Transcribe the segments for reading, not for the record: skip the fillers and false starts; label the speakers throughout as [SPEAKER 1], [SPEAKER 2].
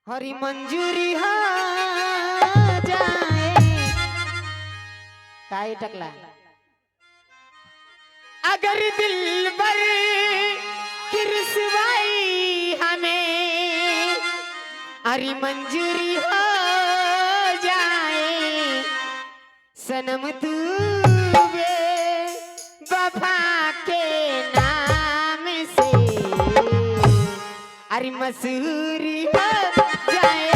[SPEAKER 1] हरी मंजूरी हो जाए काई टकला अगर दिल पर किरसवाई हमें हरी मंजूरी हो जाए सनम तू वफा के नाम से अरे मसूरी हो जाए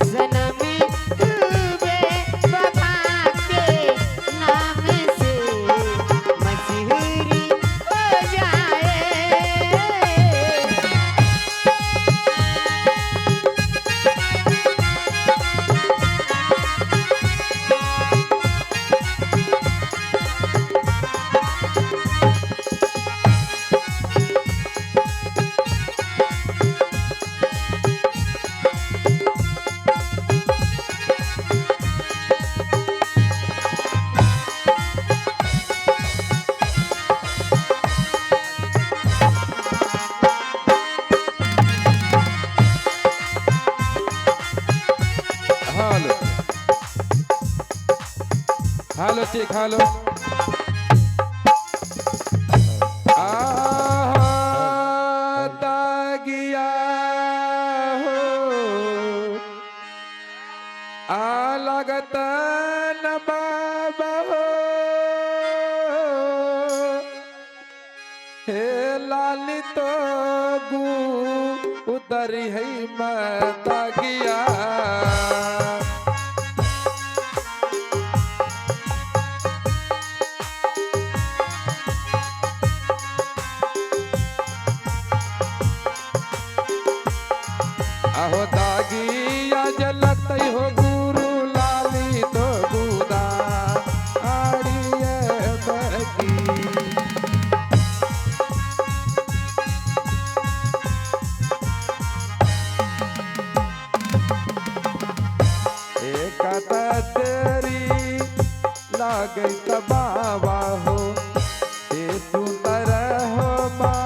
[SPEAKER 1] सनम तू वफा के नाम से मसूरी हो जाए।
[SPEAKER 2] हेलो हेलो चेक हेलो दागिया हो लगत न बाबा हो हे लाली तो गु उतर है दागिया अहो दागिया जलत हो गुरु लाली तो गुदा आड़िए बगी एक तेरी लागई तबावा हो ए सुंदर हो माँ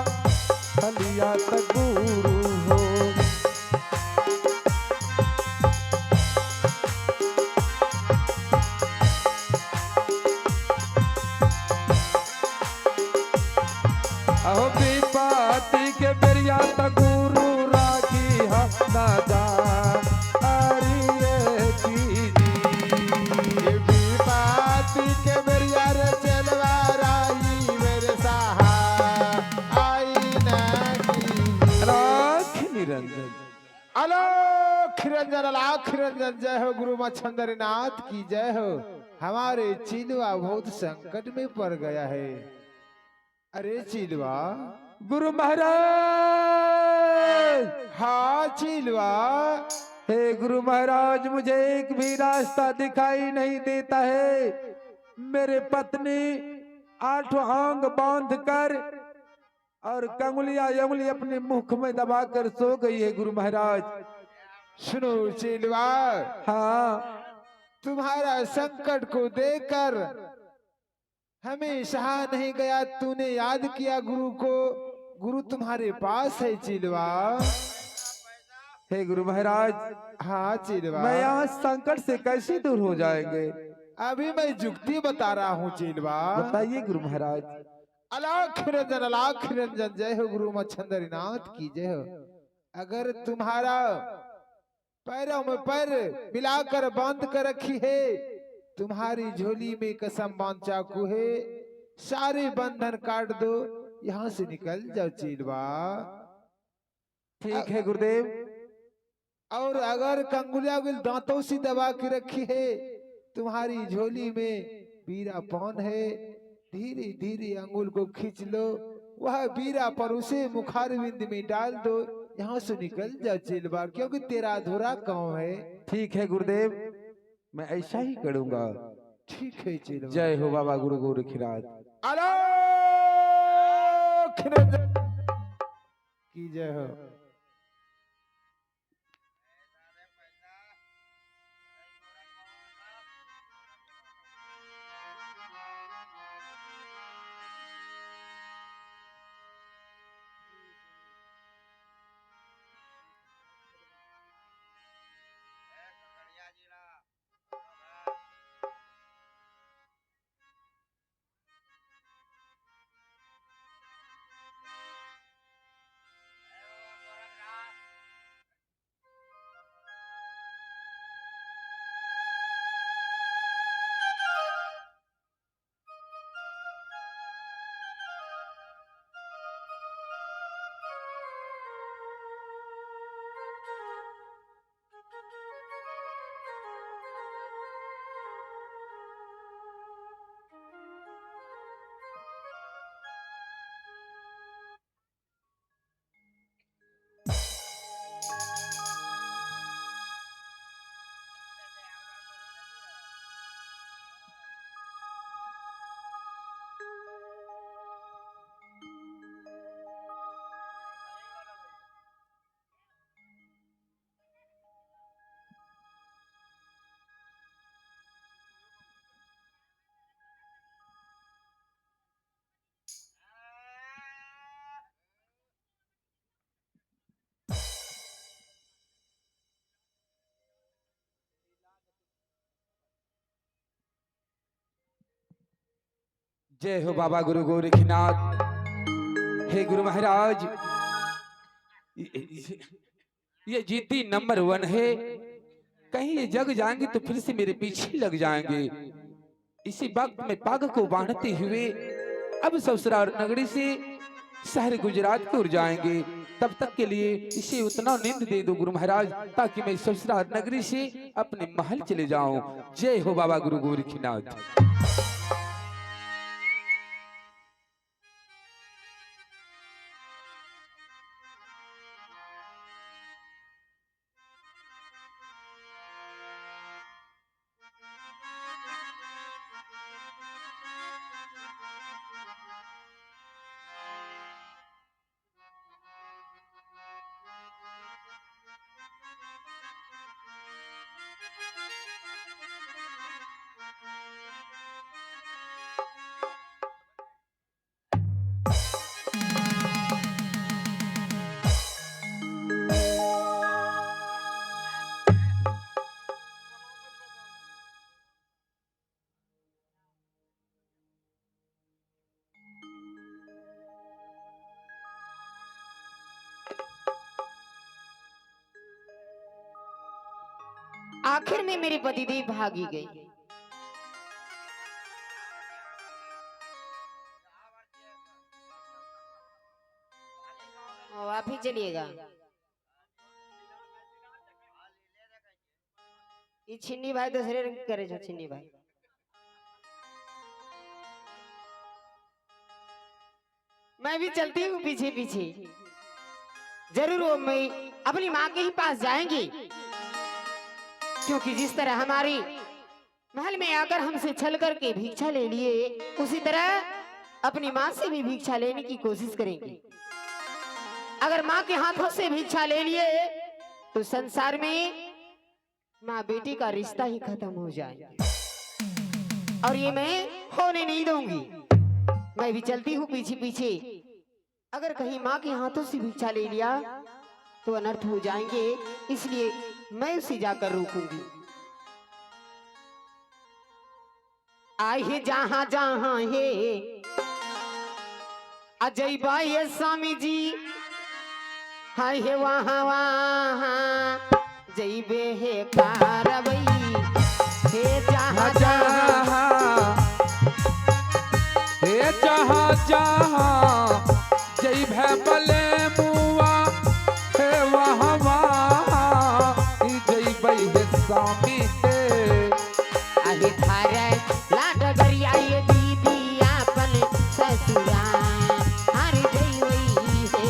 [SPEAKER 2] हलिया त गुरु हो अहो विपाती के बेरिया त गुरु राखी ना जा अरिए की
[SPEAKER 3] विपाती के बेरिया रे चलवा राही मेरे सहा आई ना की
[SPEAKER 2] राख निरंजन
[SPEAKER 3] अलोक रंजन अलाख रंजन जय हो गुरु मच्छंदर नाथ की जय हो। हमारे चिलवा बहुत संकट में पड़ गया है। अरे चिलवा
[SPEAKER 2] गुरु महाराज
[SPEAKER 3] हाँ चिलवा
[SPEAKER 2] हे गुरु महाराज मुझे एक भी रास्ता दिखाई नहीं देता है। मेरे पत्नी 8 अंग बांध कर और कंगुलिया अंगुली अपने मुख में दबाकर सो गई है गुरु महाराज।
[SPEAKER 3] सुनो चिलवा
[SPEAKER 2] हाँ
[SPEAKER 3] तुम्हारा संकट को देखकर हमें सहा नहीं गया। तूने याद किया गुरु को। गुरु तुम्हारे पास है चिलवा।
[SPEAKER 2] हे गुरु महाराज
[SPEAKER 3] हाँ चिलवा
[SPEAKER 2] मैं यहाँ संकट से कैसे दूर हो जाएंगे
[SPEAKER 3] अभी मैं जुक्ति बता रहा हूँ चिलवा।
[SPEAKER 2] बताइए गुरु महाराज।
[SPEAKER 3] अलाख रंजन जय हो गुरु मच्छंदर नाथ की जय हो। अगर तुम्हारा पैरों में पैर मिलाकर बांध कर रखी है, तुम्हारी झोली में कसम बांध चाकू है, सारे बंधन काट दो, यहाँ से निकल जाओ चिलवा।
[SPEAKER 2] ठीक है गुरुदेव।
[SPEAKER 3] और अगर कंगुलिया गुल दांतों से दबा के रखी है, तुम्हारी झोली में बीरा पौन है, धीरे धीरे अंगुल को खींच लो, वह बीरा पर उसे मुखारविंद में डाल दो, यहाँ से निकल जा चिलवा, क्योंकि तेरा अधूरा काम है।
[SPEAKER 2] ठीक है गुरुदेव मैं ऐसा ही करूंगा।
[SPEAKER 3] ठीक है चिलवा।
[SPEAKER 2] जय हो बाबा गुरु गोरखनाथ
[SPEAKER 3] अलोक की जय हो।
[SPEAKER 2] जय हो बाबा गुरु गोरखनाथ। हे गुरु महाराज, ये जीती नंबर 1 है। कहीं ये जग जाएंगे तो फिर से मेरे पीछे लग जाएंगे। इसी वक्त में पग को बांधते हुए अब ससुराल नगरी से शहर गुजरात की ओर जाएंगे। तब तक के लिए इसे उतना नींद दे दो गुरु महाराज, ताकि मैं ससुराल नगरी से अपने महल चले जाऊं। जय हो बाबा गुरु गोरखनाथ।
[SPEAKER 1] आखिर में मेरे पतिदेव भागी गए। आप ही चलिएगा। ये छिन्नी भाई दूसरे रंग करे छो। छिन्नी भाई मैं भी चलती हूँ पीछे पीछे। जरूर वो मैं अपनी माँ के ही पास जाएंगी, क्योंकि जिस तरह हमारी महल में आकर हमसे छल करके भिक्षा ले लिए, उसी तरह अपनी माँ से भी भिक्षा लेने की कोशिश करेंगे। अगर माँ के हाथों से भिक्षा ले लिए तो संसार में माँ बेटी का रिश्ता ही खत्म हो जाए, और ये मैं होने नहीं दूंगी। मैं भी चलती हूँ पीछे पीछे। अगर कहीं माँ के हाथों से भिक्षा ले लिया तो अनर्थ हो जाएंगे, इसलिए मैं उसे जाकर रोकूंगी। आए है जहां जहां है अजय बाई स्वामी जी, हाय है वहां वहां जैबे है कारवई। हे जहां जहां
[SPEAKER 2] हे जहां जहां जय भै बले मुआ, हे वहां वहां जय भई है स्वामी है।
[SPEAKER 1] अहे थारे लाड गरिया ये दीदी आपन ससुरा, हर जय वही है।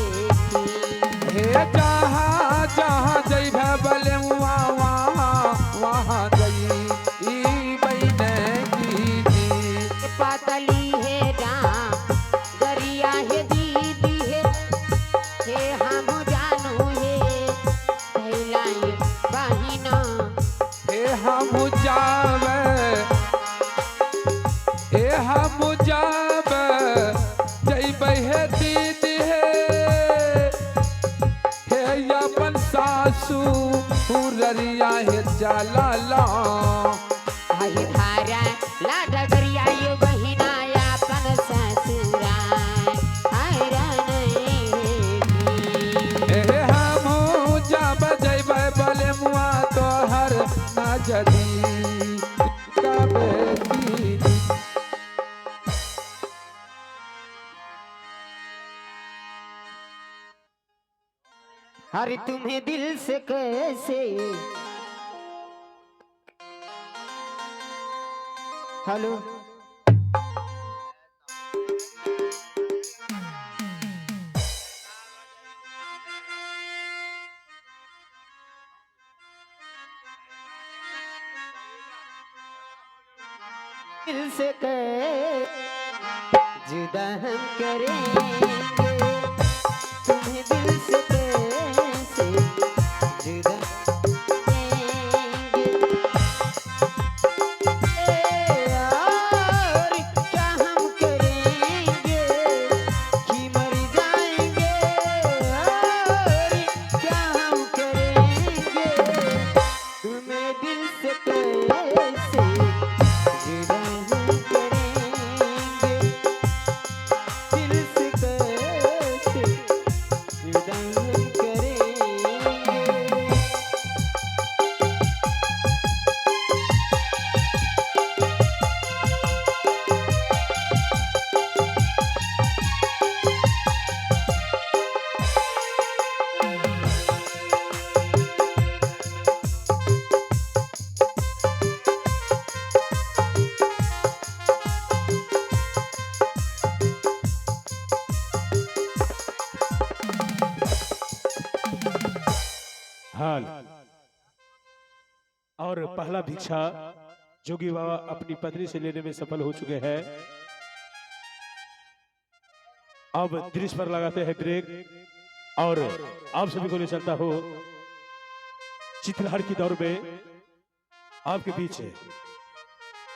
[SPEAKER 2] हे जहां जहां जय भै बले मुआ, वहां वहां जय भई की
[SPEAKER 1] पातली है जहाँ गरिया है दीदी है, हे हम जानू है भैलाई बहिना।
[SPEAKER 2] हे हम जावे, हे हम जावे जय बहे दीदी है। हे अपन सासू ररिया है जलाला,
[SPEAKER 1] आहे थारा लाडा गरिया ये बहिना आपन ससुरा, हैरान
[SPEAKER 2] हे हम जावे जय बहे बले मुआ तोहर नजदी कबे दीदी।
[SPEAKER 1] हर तुम्हें दिल से कैसे। हेलो दिल से जुदा हम करेंगे, तुम्हें दिल से कैसे जुदा करेंगे। और क्या हम करेंगे कि मर जाएंगे, और क्या हम करेंगे तुम्हें दिल से कैसे जुदा हम करेंगे।
[SPEAKER 4] हाल। और पहला भिक्षा जोगी बाबा अपनी पत्नी से लेने में सफल हो चुके हैं। अब दृश्य पर लगाते हैं ब्रेक और आप सभी को ले चलता हो चित्रहार की दौर में। आपके बीच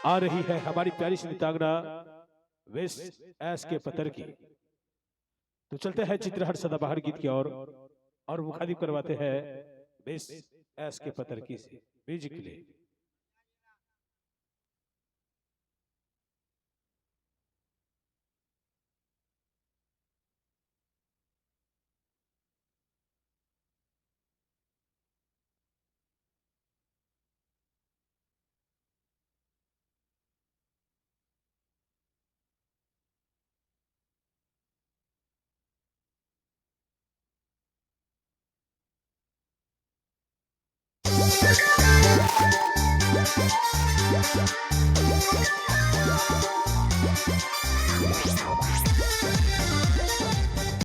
[SPEAKER 4] आ रही है हमारी प्यारी सी नृत्यांगना वेस्ट एस के पतर की। तो चलते हैं चित्रहार सदाबहार गीत की ओर और मुखातिब करवाते हैं वेस्ट एस के पतर की से म्यूजिक के लिए।